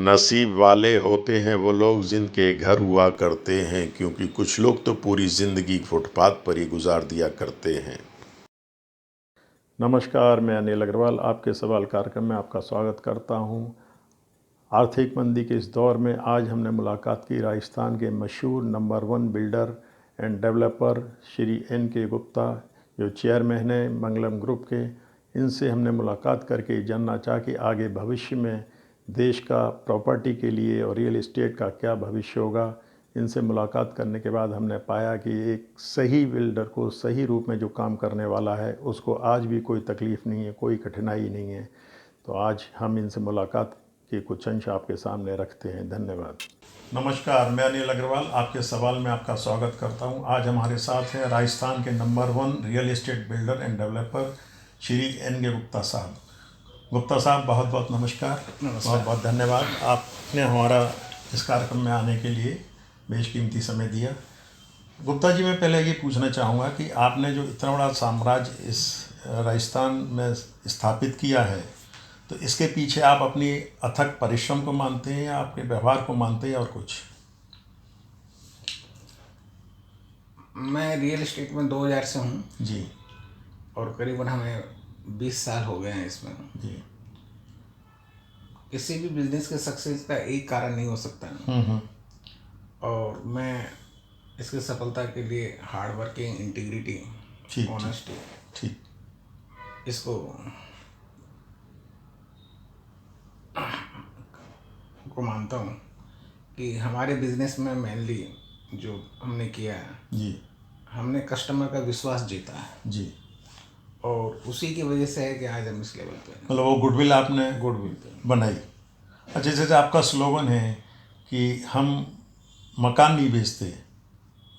नसीब वाले होते हैं वो लोग जिनके घर हुआ करते हैं, क्योंकि कुछ लोग तो पूरी ज़िंदगी फुटपाथ पर ही गुजार दिया करते हैं। नमस्कार, मैं अनिल अग्रवाल आपके सवाल कार्यक्रम में आपका स्वागत करता हूं। आर्थिक मंदी के इस दौर में आज हमने मुलाकात की राजस्थान के मशहूर number 1 builder end developer Shri N.K. Gupta, जो चेयरमैन हैं मंगलम ग्रुप के। इनसे हमने मुलाकात करके जानना चाहा कि आगे भविष्य में देश का प्रॉपर्टी के लिए और रियल एस्टेट का क्या भविष्य होगा। इनसे मुलाकात करने के बाद हमने पाया कि एक सही बिल्डर को सही रूप में जो काम करने वाला है उसको आज भी कोई तकलीफ़ नहीं है, कोई कठिनाई नहीं है। तो आज हम इनसे मुलाकात के कुछ अंश आपके सामने रखते हैं। धन्यवाद। नमस्कार, मैं अनिल अग्रवाल आपके सवाल में आपका स्वागत करता हूं। आज हमारे साथ हैं राजस्थान के number 1 real estate builder end developer Shri N.K. Gupta साहब। गुप्ता साहब, बहुत बहुत नमस्कार। बहुत बहुत धन्यवाद आपने हमारा इस कार्यक्रम में आने के लिए बेशकीमती समय दिया। गुप्ता जी, मैं पहले ये पूछना चाहूँगा कि आपने जो इतना बड़ा साम्राज्य इस राजस्थान में स्थापित किया है, तो इसके पीछे आप अपनी अथक परिश्रम को मानते हैं या आपके व्यवहार को मानते हैं और कुछ? मैं रियल एस्टेट में 2000 से हूँ जी। और करीबन हमें 20 साल हो गए हैं इसमें। जी। किसी भी बिजनेस के सक्सेस का एक कारण नहीं हो सकता है। और मैं इसकी सफलता के लिए हार्ड वर्किंग, इंटीग्रिटी, ऑनेस्टी, ठीक, इसको मानता हूँ कि हमारे बिजनेस में मेनली जो हमने किया है जी, हमने कस्टमर का विश्वास जीता है जी। और उसी की वजह से है कि आज हम इस लेवल पे हैं। मतलब वो गुडविल आपने गुडविल पे बनाई। अच्छा, जैसे आपका स्लोगन है कि हम मकान नहीं बेचते,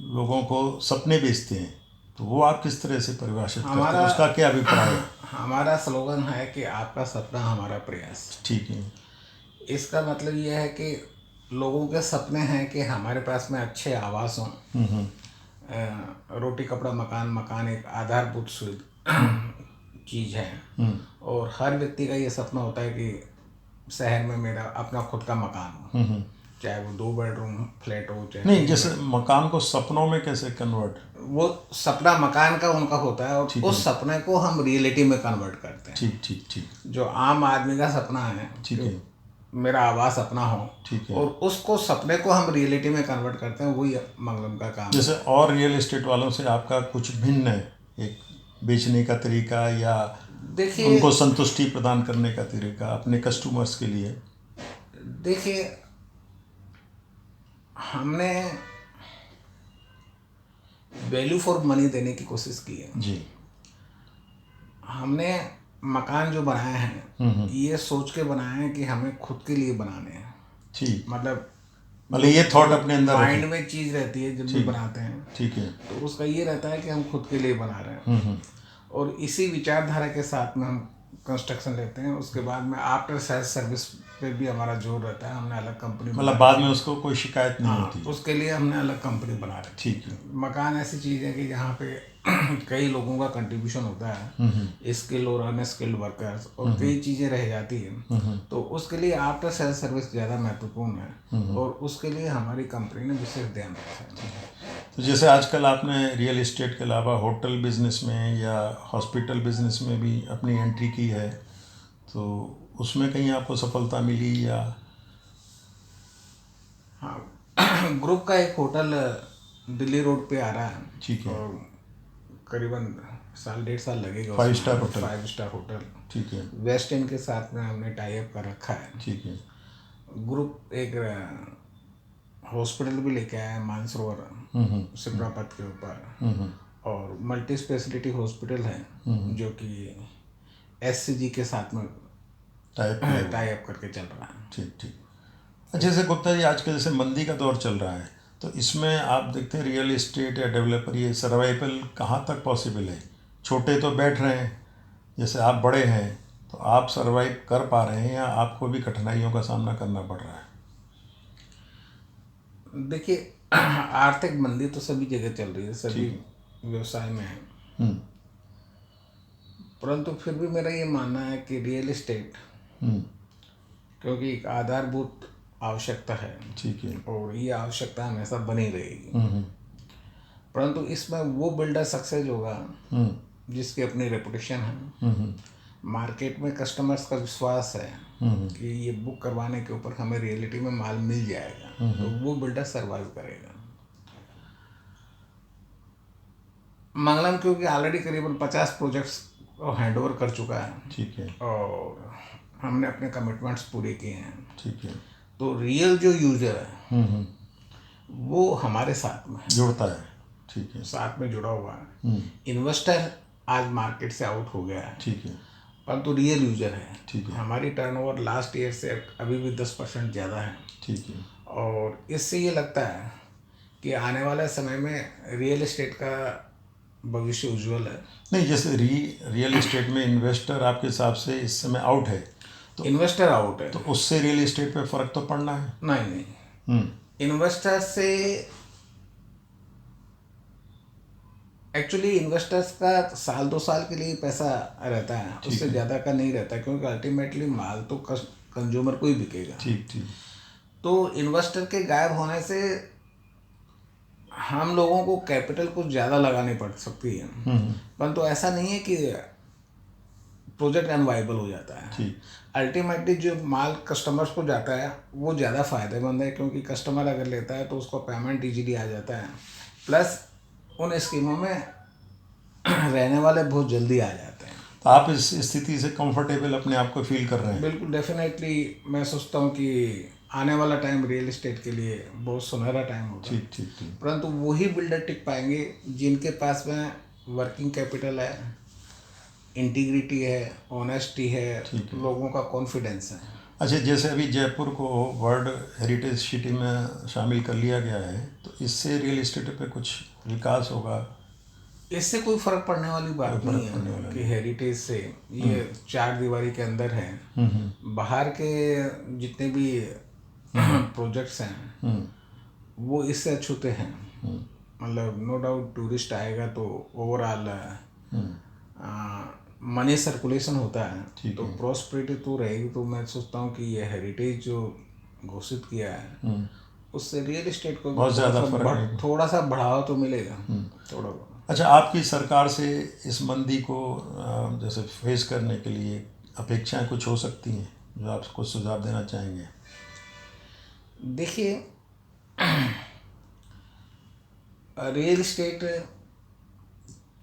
लोगों को सपने बेचते हैं, तो वो आप किस तरह से परिभाषित करते हैं? उसका क्या अभिप्राय है? हमारा स्लोगन है कि आपका सपना हमारा प्रयास। ठीक है। इसका मतलब यह है कि लोगों के सपने हैं कि हमारे पास में अच्छे आवास हों, रोटी कपड़ा मकान। मकान एक आधारभूत चीज़ है और हर व्यक्ति का ये सपना होता है कि शहर में मेरा अपना खुद का मकान हो, चाहे वो 2 बेडरूम फ्लैट हो चाहे नहीं, जैसे मकान को सपनों में कैसे कन्वर्ट? वो सपना मकान का उनका होता है और उस सपने को हम रियलिटी में कन्वर्ट करते हैं। ठीक ठीक ठीक। जो आम आदमी का सपना है, ठीक है, मेरा आवास अपना हो, ठीक है, और उसको सपने को हम रियलिटी में कन्वर्ट करते हैं, वही मंगलम का काम है। जैसे और रियल एस्टेट वालों से आपका कुछ भिन्न है, एक बेचने का तरीका या देखिए, उनको संतुष्टि प्रदान करने का तरीका अपने कस्टमर्स के लिए? देखिए, हमने वैल्यू फॉर मनी देने की कोशिश की है जी। हमने मकान जो बनाए हैं ये सोच के बनाए हैं कि हमें खुद के लिए बनाने हैं। ठीक, मतलब ये थॉट अपने अंदर माइंड में चीज़ रहती है जब भी बनाते हैं। ठीक है। तो उसका ये रहता है कि हम खुद के लिए बना रहे हैं और इसी विचारधारा के साथ में हम कंस्ट्रक्शन लेते हैं। उसके बाद में आफ्टर सेल्स सर्विस पे भी हमारा जोर रहता है। हमने अलग कंपनी, मतलब बाद में उसको कोई शिकायत नहीं होती। उसके लिए हमने अलग कंपनी बना रखी। ठीक है। मकान ऐसी चीज़ है कि जहाँ पे कई लोगों का कंट्रीब्यूशन होता है, स्किल और अनस्किल्ड वर्कर्स, और कई चीज़ें रह जाती हैं, तो उसके लिए आफ्टर सेल्स सर्विस ज़्यादा महत्वपूर्ण है और उसके लिए हमारी कंपनी ने विशेष ध्यान रखा है। तो जैसे आजकल आपने रियल एस्टेट के अलावा होटल बिजनेस में या हॉस्पिटल बिजनेस में भी अपनी एंट्री की है, तो उसमें कहीं आपको सफलता मिली या? हाँ, ग्रुप का एक होटल दिल्ली रोड पे आ रहा है। ठीक है। और करीबन 1.5 साल लगेगा। 5 स्टार होटल? 5 star hotel. ठीक है। वेस्ट एंड के साथ में हमने टाई अप कर रखा है। ठीक है। ग्रुप एक हॉस्पिटल भी लेके आया है मानसरोवर सिपरा पथ के ऊपर, और मल्टी स्पेशलिटी हॉस्पिटल है जो कि SCG के साथ में टाई अप करके चल रहा है। ठीक ठीक। जैसे गुप्ता जी, आजकल जैसे मंदी का दौर चल रहा है, तो इसमें आप देखते हैं रियल एस्टेट या डेवलपर, ये सर्वाइवल कहाँ तक पॉसिबल है? छोटे तो बैठ रहे हैं, जैसे आप बड़े हैं, तो आप सर्वाइव कर पा रहे हैं या आपको भी कठिनाइयों का सामना करना पड़ रहा है? देखिए, आर्थिक मंदी तो सभी जगह चल रही है, सभी व्यवसाय में है, परंतु फिर भी मेरा ये मानना है कि रियल एस्टेट, क्योंकि एक आधारभूत आवश्यकता है, ठीक है। और ये आवश्यकता हमेशा बनी रहेगी। परंतु इसमें वो बिल्डर सक्सेस होगा जिसकी अपनी रेपुटेशन है, मार्केट में कस्टमर्स का विश्वास है कि ये बुक करवाने के ऊपर हमें रियलिटी में माल मिल जाएगा, तो वो बिल्डर सरवाइव करेगा। मंगलम क्योंकि ऑलरेडी करीबन 50 प्रोजेक्ट्स हैंडओवर कर चुका है, ठीक है। और हमने अपने कमिटमेंट्स पूरे किए हैं, ठीक है। तो रियल जो यूजर है वो हमारे साथ में जुड़ता है। ठीक है। साथ में जुड़ा हुआ है। इन्वेस्टर आज मार्केट से आउट हो गया है, ठीक है। परंतु रियल यूजर है। ठीक है। हमारी टर्नओवर लास्ट ईयर से अभी भी 10% ज़्यादा है। ठीक है। और इससे ये लगता है कि आने वाले समय में रियल एस्टेट का भविष्य उज्जवल है। नहीं, जैसे रियल एस्टेट में इन्वेस्टर आपके हिसाब से इस समय आउट है, तो इन्वेस्टर आउट है, तो उससे रियल एस्टेट पे फर्क तो पड़ना है। नहीं, इन्वेस्टर से एक्चुअली इन्वेस्टर्स का साल 2 साल के लिए पैसा रहता है, उससे ज़्यादा का नहीं रहता, क्योंकि अल्टीमेटली माल तो कंज्यूमर को ही बिकेगा। ठीक ठीक। तो इन्वेस्टर के गायब होने से हम लोगों को कैपिटल कुछ ज़्यादा लगानी पड़ सकती है, परंतु ऐसा नहीं है कि प्रोजेक्ट अनवाइबल हो जाता है। अल्टीमेटली जो माल कस्टमर्स को जाता है वो ज़्यादा फ़ायदेमंद है, क्योंकि कस्टमर अगर लेता है तो उसको पेमेंट इजीली आ जाता है, प्लस उन स्कीमों में रहने वाले बहुत जल्दी आ जाते हैं। तो आप इस स्थिति से कंफर्टेबल अपने आप को फील कर रहे हैं? बिल्कुल, डेफिनेटली मैं सोचता हूँ कि आने वाला टाइम रियल एस्टेट के लिए बहुत सुनहरा टाइम होगा। ठीक ठीक ठीक। परंतु वही बिल्डर टिक पाएंगे जिनके पास में वर्किंग कैपिटल है, इंटीग्रिटी है, ऑनेस्टी है, लोगों का कॉन्फिडेंस है। अच्छा, जैसे अभी जयपुर को वर्ल्ड हेरिटेज सिटी में शामिल कर लिया गया है, तो इससे रियल एस्टेट पे कुछ विकास होगा? इससे कोई फर्क पड़ने वाली बात नहीं है कि हेरिटेज से ये 4 दीवारी के अंदर है। बाहर के जितने भी प्रोजेक्ट्स हैं वो इससे अछूते हैं। मतलब नो डाउट टूरिस्ट आएगा तो ओवरऑल मनी सर्कुलेशन होता है, तो प्रॉस्पेरिटी तो रहेगी। तो मैं सोचता हूँ कि ये हेरिटेज जो घोषित किया है उससे रियल एस्टेट को बहुत ज़्यादा थोड़ा सा बढ़ावा तो मिलेगा, थोड़ा। अच्छा, आपकी सरकार से इस मंदी को जैसे फेस करने के लिए अपेक्षाएं कुछ हो सकती हैं जो आप कुछ सुझाव देना चाहेंगे? देखिए, रियल एस्टेट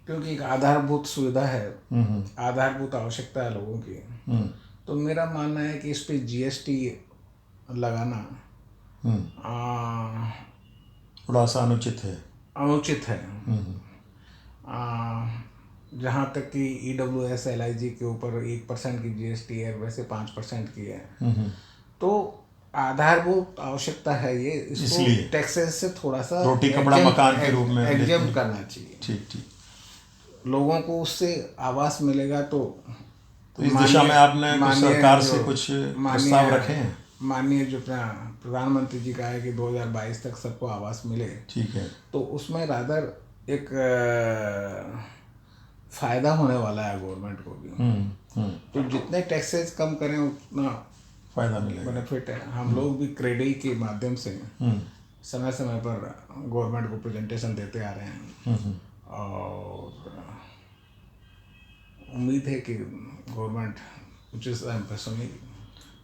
क्योंकि एक आधारभूत सुविधा है, आधारभूत आवश्यकता है लोगों की, तो मेरा मानना है कि इस पे जीएसटी लगाना थोड़ा सा अनुचित है। जहाँ तक कि EWS LIG के ऊपर 1% की जीएसटी है, वैसे 5% की है, तो आधारभूत आवश्यकता है ये, इसको टैक्सेस से थोड़ा सा रोटी कपड़ा मकान के रूप में एग्जेम्प्ट करना चाहिए। ठीक ठीक। लोगों को उससे आवास मिलेगा, तो इस दिशा में आपने कुछ सरकार से कुछ प्रस्ताव रखे हैं? माननीय जो प्रधानमंत्री जी का है कि 2022 तक सबको आवास मिले। ठीक है। तो उसमें रादर एक फ़ायदा होने वाला है गवर्नमेंट को भी। तो जितने टैक्सेस कम करें उतना फ़ायदा मिलेगा, बेनिफिट है। हम लोग भी क्रेडिट के माध्यम से समय समय पर गवर्नमेंट को प्रेजेंटेशन देते आ रहे हैं, और उम्मीद है कि गवर्नमेंट कुछ इस पे सुनेगी।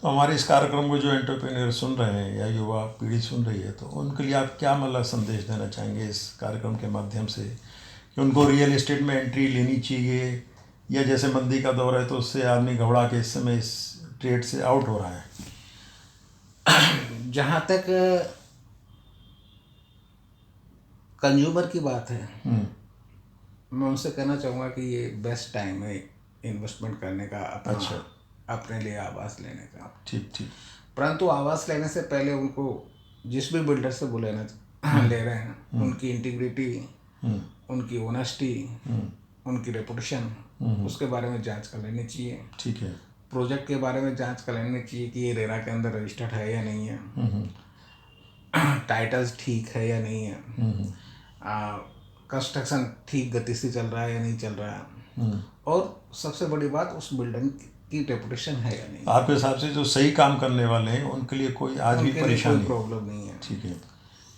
तो हमारे इस कार्यक्रम को जो एंटरप्रेन्योर सुन रहे हैं या युवा पीढ़ी सुन रही है, तो उनके लिए आप क्या मतलब संदेश देना चाहेंगे इस कार्यक्रम के माध्यम से, कि उनको रियल एस्टेट में एंट्री लेनी चाहिए, या जैसे मंदी का दौर है तो उससे आदमी घबरा के इस समय इस ट्रेड से आउट हो रहा है? जहाँ तक कंज्यूमर की बात है, मैं उनसे कहना चाहूँगा कि ये बेस्ट टाइम है इन्वेस्टमेंट करने का, अपने लिए आवास लेने का। ठीक ठीक। परंतु आवास लेने से पहले उनको जिस भी बिल्डर से वो ले रहे हैं, उनकी इंटीग्रिटी, उनकी ऑनेस्टी, उनकी रेपुटेशन, उसके बारे में जांच कर लेनी चाहिए। ठीक है। प्रोजेक्ट के बारे में जांच कर लेनी चाहिए कि ये रेरा के अंदर रजिस्टर्ड है या नहीं है, टाइटल्स ठीक है या नहीं है, कंस्ट्रक्शन ठीक गति से चल रहा है या नहीं चल रहा है, और सबसे बड़ी बात उस बिल्डिंग की रेपुटेशन है या नहीं, आपके हिसाब से जो सही काम करने वाले हैं उनके लिए कोई आज भी उनके लिए कोई परेशानी? प्रॉब्लम नहीं है। ठीक है।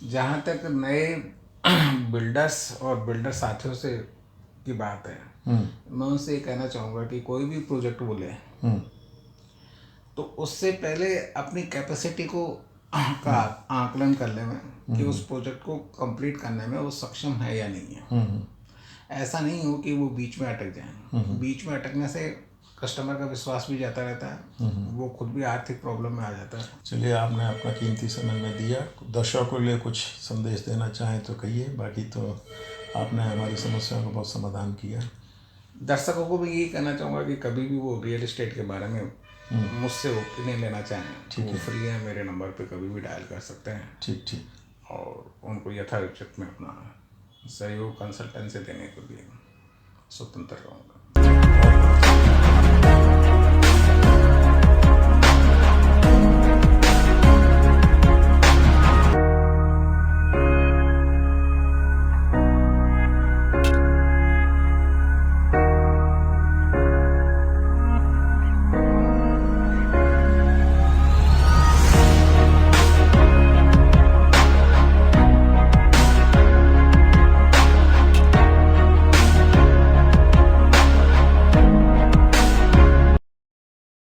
जहाँ तक नए बिल्डर्स और बिल्डर साथियों से की बात है, मैं उनसे ये कहना चाहूँगा कि कोई भी प्रोजेक्ट बोले तो उससे पहले अपनी कैपेसिटी को का आकलन कर ले में कि उस प्रोजेक्ट को कंप्लीट करने में वो सक्षम है या नहीं है। ऐसा नहीं हो कि वो बीच में अटक जाए। बीच में अटकने से कस्टमर का विश्वास भी जाता रहता है, वो खुद भी आर्थिक प्रॉब्लम में आ जाता है। चलिए, आपने अपना कीमती समय में दिया। दर्शकों के लिए कुछ संदेश देना चाहें तो कहिए, बाकी तो आपने हमारी समस्याओं का बहुत समाधान किया। दर्शकों को भी यही कहना चाहूँगा कि कभी भी वो रियल इस्टेट के बारे में मुझसे ओपिनियन लेना चाहें तो वो फ्री है, मेरे नंबर पे कभी भी डायल कर सकते हैं। ठीक ठीक। और उनको यथाउचित में अपना सहयोग कंसल्टेंसी देने को भी स्वतंत्र रहूँगा।